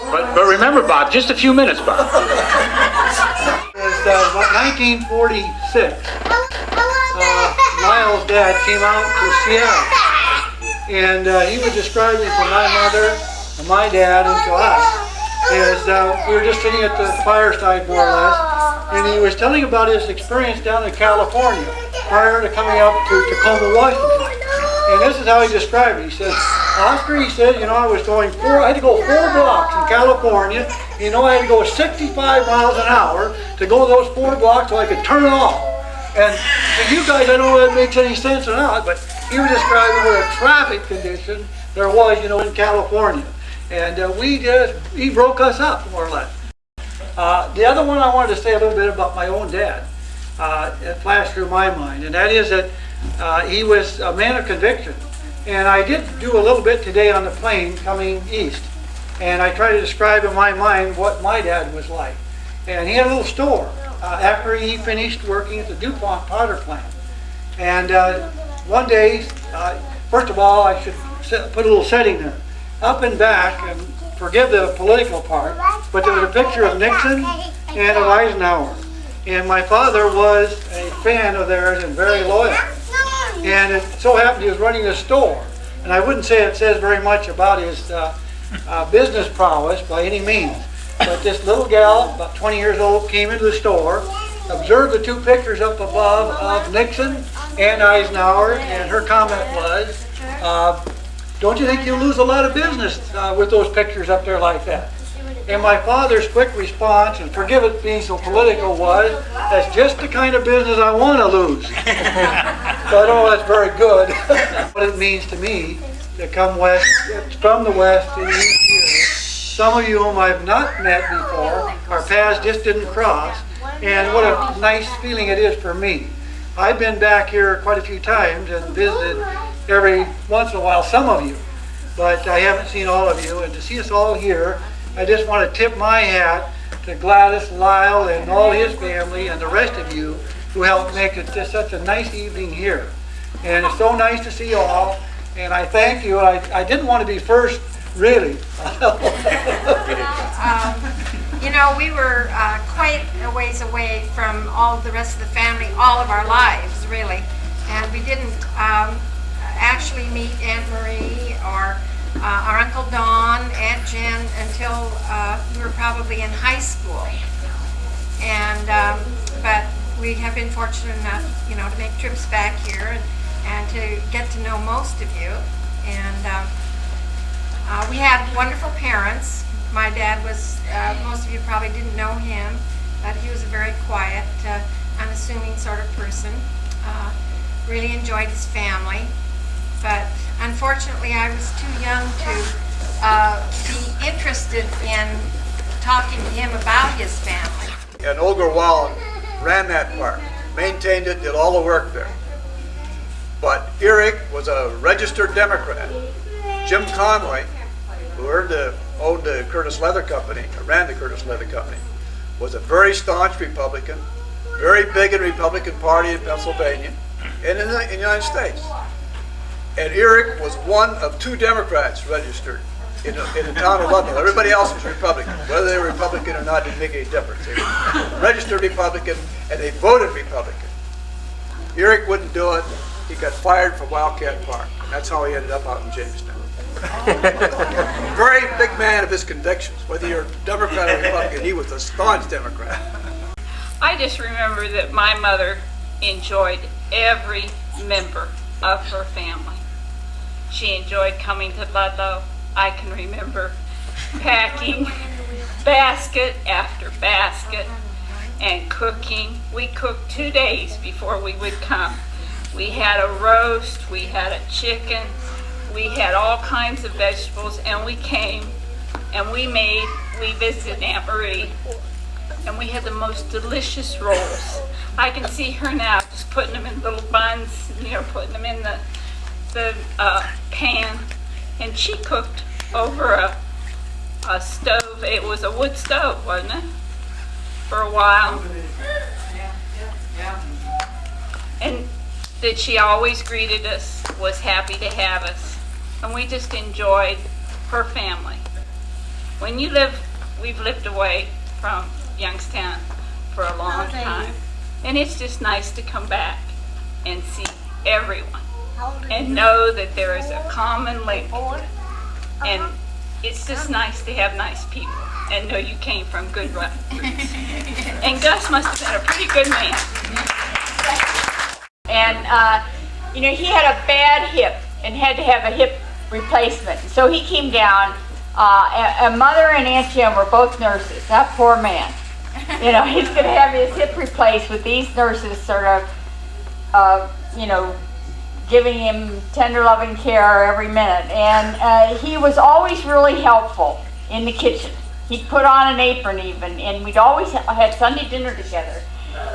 But remember, Bob, just a few minutes, Bob. It was 1946. Lyle's dad came out to Ceora, and he was describing to my mother, and my dad, and to us, as we were just sitting at the fireside more or less, and he was telling about his experience down in California prior to coming up to Tacoma, Washington. And this is how he described it. He said, Oscar, he said, you know, I had to go 4 blocks in California. You know, I had to go 65 miles an hour to go those 4 blocks so I could turn it off. And to you guys, I don't know if that makes any sense or not, but he was describing what a traffic condition there was, you know, in California. And he broke us up, more or less. The other one I wanted to say a little bit about my own dad. It flashed through my mind, and that is that he was a man of conviction. And I did do a little bit today on the plane coming east. And I tried to describe in my mind what my dad was like. And he had a little store after he finished working at the DuPont powder plant. And one day, first of all, I should put a little setting there. Up and back, and forgive the political part, but there was a picture of Nixon and of Eisenhower. And my father was a fan of theirs and very loyal. And it so happened he was running a store. And I wouldn't say it says very much about his business prowess by any means. But this little gal, about 20 years old, came into the store, observed the 2 pictures up above of Nixon and Eisenhower, and her comment was, don't you think you'll lose a lot of business with those pictures up there like that? And my father's quick response, and forgive it being so political, was, that's just the kind of business I want to lose. So I don't know if that's very good. What it means to me to come west, from the west to the east here. Some of you whom I've not met before, our paths just didn't cross, and what a nice feeling it is for me. I've been back here quite a few times and visited every once in a while some of you, but I haven't seen all of you, and to see us all here, I just want to tip my hat to Gladys, Lyle, and all his family, and the rest of you who helped make it just such a nice evening here. And it's so nice to see you all, and I thank you. I didn't want to be first, really. You know, we were quite a ways away from all the rest of the family, all of our lives, really. And we didn't actually meet Aunt Marie or our Uncle Don, Aunt Jen, until we were probably in high school. And but we have been fortunate enough, you know, to make trips back here and to get to know most of you. And we had wonderful parents. My dad was, most of you probably didn't know him, but he was a very quiet, unassuming sort of person. Really enjoyed his family. But unfortunately, I was too young to be interested in talking to him about his family. And Olga Wallen ran that park, maintained it, did all the work there. But Eric was a registered Democrat. Jim Conway, who owned the Curtis Leather Company, or ran the Curtis Leather Company, was a very staunch Republican, very big in the Republican Party in Pennsylvania and in the United States. And Eric was one of 2 Democrats registered in the town of Ludlow. Everybody else was Republican. Whether they were Republican or not didn't make any difference. They were registered Republican, and they voted Republican. Eric wouldn't do it. He got fired from Wildcat Park. That's how he ended up out in Jamestown. Very big man of his convictions. Whether you're Democrat or Republican, he was a staunch Democrat. I just remember that my mother enjoyed every member of her family. She enjoyed coming to Ludlow. I can remember packing basket after basket and cooking. We cooked 2 days before we would come. We had a roast, we had a chicken, we had all kinds of vegetables, and we came and we visited Aunt Marie, and we had the most delicious rolls. I can see her now just putting them in little buns, you know, putting them in the pan, and she cooked over a stove. It was a wood stove, wasn't it? For a while. And that she always greeted us, was happy to have us, and we just enjoyed her family. when we've lived away from Youngstown for a long time, and it's just nice to come back and see everyone and know that there is a common link, and it's just nice to have nice people and know you came from good roots. And Gus must have been a pretty good man. And he had a bad hip and had to have a hip replacement. So he came down, and Mother and Aunt Jen were both nurses. That poor man. He's going to have his hip replaced with these nurses sort of, giving him tender loving care every minute. And he was always really helpful in the kitchen. He'd put on an apron even, and we'd always had Sunday dinner together.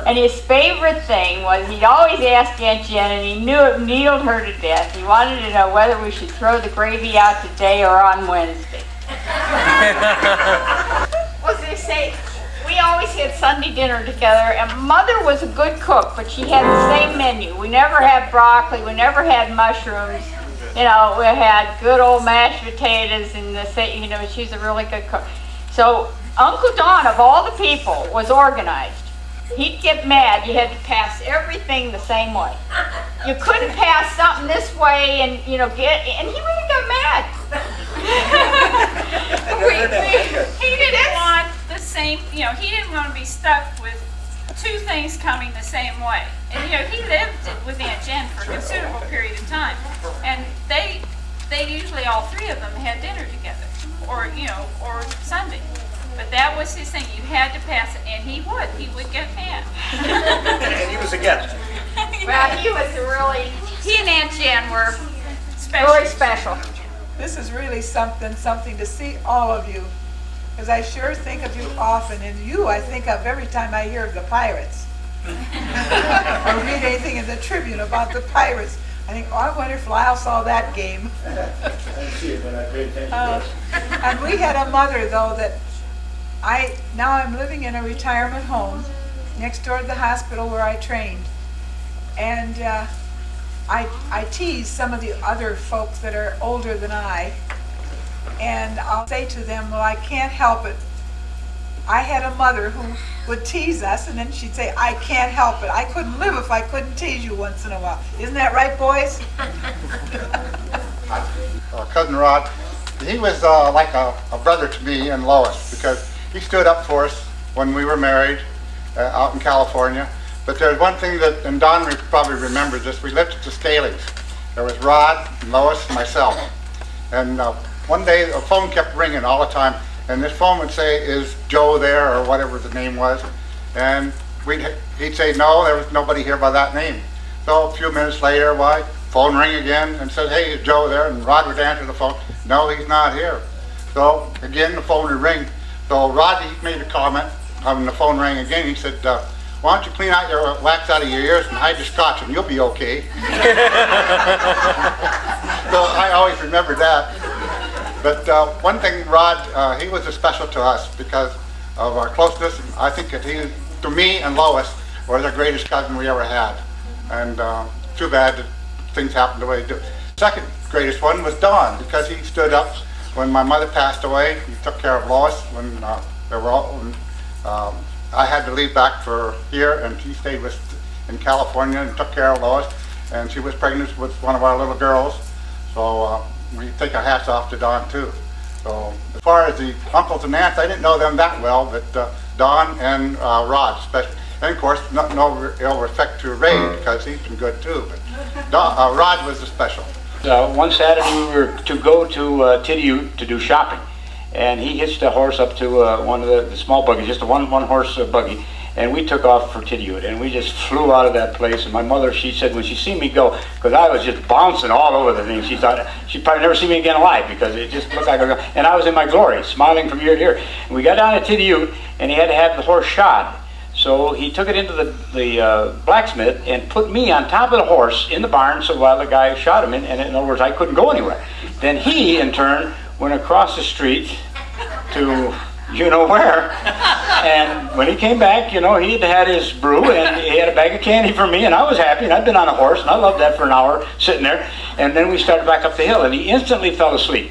And his favorite thing was he'd always ask Aunt Jen, and he knew it needled her to death. He wanted to know whether we should throw the gravy out today or on Wednesday. Well, as they say, we always had Sunday dinner together, and Mother was a good cook, but she had the same menu. We never had broccoli, we never had mushrooms. We had good old mashed potatoes, and she's a really good cook. So Uncle Don, of all the people, was organized. He'd get mad. You had to pass everything the same way. You couldn't pass something this way, and and he really got mad. He didn't want the same. He didn't want to be stuck with two things coming the same way. And he lived with Aunt Jen for a considerable period of time, and they usually all three of them had dinner together, or Sunday. But that was his thing. You had to pass it, and he would get mad. And he was a guest. Well, he and Aunt Jen were Special. really special. This is really something to see all of you, because I sure think of you often, and I think of every time I hear of the Pirates. Or read anything in the Tribune about the Pirates. I think, I wonder if Lyle saw that game. I didn't see it, but I paid attention to it. And we had a mother, though, that now I'm living in a retirement home next door to the hospital where I trained. And I tease some of the other folks that are older than I, and I'll say to them, well, I can't help it. I had a mother who would tease us, and then she'd say, I can't help it. I couldn't live if I couldn't tease you once in a while. Isn't that right, boys? Cousin Rod, he was like a brother to me and Lois, because he stood up for us when we were married out in California. But there's one thing that, and Don probably remembers this, we lived at the Staley's. There was Rod, Lois, and myself. And one day the phone kept ringing all the time, and this phone would say, is Joe there, or whatever the name was. And he'd say, no, there was nobody here by that name. So a few minutes later, phone ring again, and said, hey, is Joe there? And Rod would answer the phone, no, he's not here. So again, the phone would ring. So Rod, he made a comment when the phone rang again. He said, why don't you clean out your wax out of your ears and hide your scotch, and you'll be okay. So I always remember that. But one thing, Rod, he was special to us because of our closeness. I think that he, to me and Lois, was the greatest cousin we ever had. And too bad that things happened the way they do. Second greatest one was Don, because he stood up when my mother passed away. He took care of Lois when I had to leave back for here, and he stayed in California and took care of Lois. And she was pregnant with one of our little girls. So we take our hats off to Don too. So as far as the uncles and aunts, I didn't know them that well, but Don and Rod especially. And of course, no ill respect to Ray, because he's been good too, but Rod was the special. One Saturday we were to go to Tidiute to do shopping, and he hitched a horse up to one of the small buggies, just a one horse buggy, and we took off for Tidiute, and we just flew out of that place. And my mother, she said when she seen me go, because I was just bouncing all over the thing, she thought she'd probably never see me again alive, because it just looked like and I was in my glory, smiling from ear to ear. And we got down to Tidiute, and he had to have the horse shod. So he took it into the blacksmith and put me on top of the horse in the barn, so while the guy shot him, and in other words, I couldn't go anywhere. Then he, in turn, went across the street to you know where, and when he came back, he had his brew, and he had a bag of candy for me, and I was happy, and I'd been on a horse, and I loved that for an hour, sitting there, and then we started back up the hill, and he instantly fell asleep.